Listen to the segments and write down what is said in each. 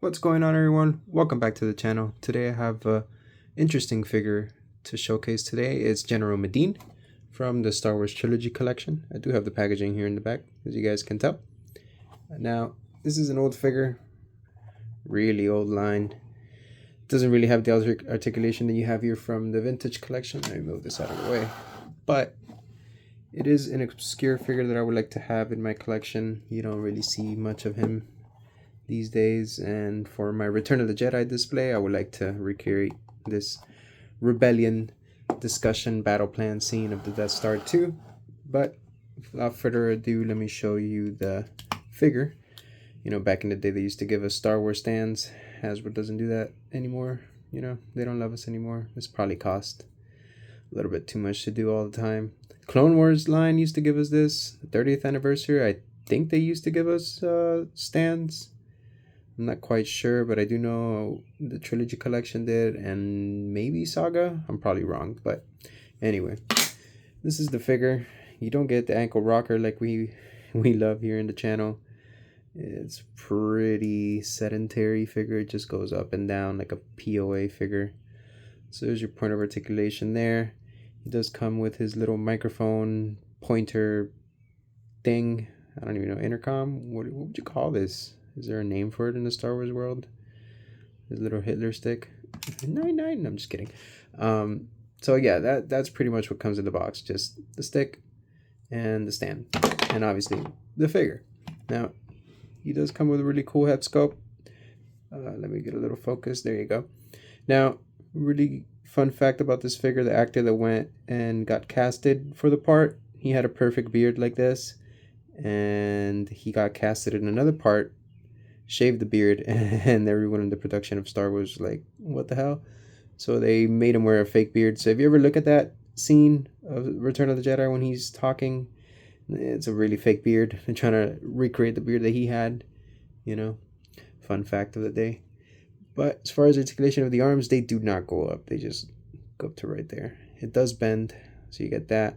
What's going on, everyone? Welcome back to the channel. Today I have a interesting figure to showcase today. It's General Madine from the Star Wars Trilogy collection. I do have the packaging here in the back, as you guys can tell. Now, this is an old figure, really old line. Doesn't really have the articulation that you have here from the vintage collection. Let me move this out of the way. But it is an obscure figure that I would like to have in my collection. You don't really see much of him these days, and for my Return of the Jedi display I would like to recreate this rebellion discussion battle plan scene of the Death Star 2. But without further ado, let me show you the figure. You know, back in the day they used to give us Star Wars stands. Hasbro doesn't do that anymore. You know, they don't love us anymore. This probably cost a little bit too much to do all the time. Clone Wars line used to give us this. 30th anniversary, I think they used to give us stands. I'm not quite sure, but I do know the Trilogy collection did, and maybe Saga. I'm probably wrong, but anyway, this is the figure. You don't get the ankle rocker like we love here in the channel. It's pretty sedentary figure. It just goes up and down like a POA figure. So there's your point of articulation there. He does come with his little microphone pointer thing. I don't even know, intercom. What would you call this? Is there a name for it in the Star Wars world? His little Hitler stick. 99. I'm just kidding. So yeah, that's pretty much what comes in the box. Just the stick and the stand, and obviously the figure. Now, he does come with a really cool head sculpt. Let me get a little focus. There you go. Now, really fun fact about this figure: the actor that went and got casted for the part, he had a perfect beard like this, and he got casted in another part, shaved the beard, and everyone in the production of Star Wars was like, what the hell? So they made him wear a fake beard. So if you ever look at that scene of Return of the Jedi when he's talking, it's a really fake beard. They're trying to recreate the beard that he had, you know. Fun fact of the day. But as far as articulation of the arms, they do not go up. They just go up to right there. It does bend, so you get that.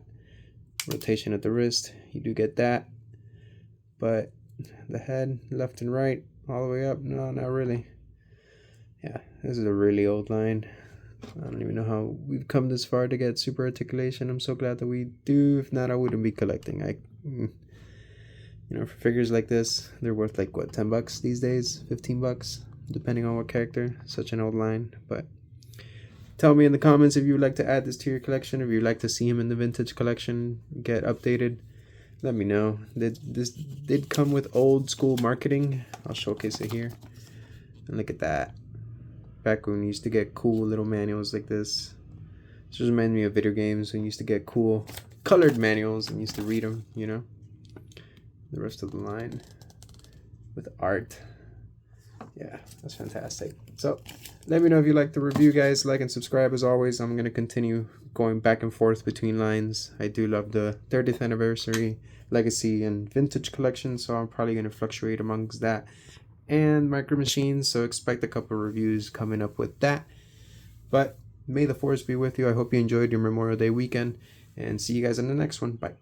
Rotation at the wrist, you do get that. But the head, left and right, all the way up, no, not really. Yeah, this is a really old line. I don't even know how we've come this far to get super articulation. I'm so glad that we do. If not, I wouldn't be collecting. You know, for figures like this, they're worth like what, $10 these days, $15, depending on what character. Such an old line. But tell me in the comments if you would like to add this to your collection, if you'd like to see him in the vintage collection, get updated. Let me know. This did come with old school marketing. I'll showcase it here. And look at that. Back when we used to get cool little manuals like this. This just reminds me of video games when you used to get cool colored manuals and used to read them, you know. The rest of the line with art. Yeah, that's fantastic. So let me know if you like the review, guys. Like and subscribe as always. I'm going to continue going back and forth between lines. I do love the 30th anniversary, legacy, and vintage collection, so I'm probably going to fluctuate amongst that and Micro Machines, so expect a couple reviews coming up with that. But may the force be with you. I hope you enjoyed your Memorial Day weekend, and see you guys in the next one. Bye.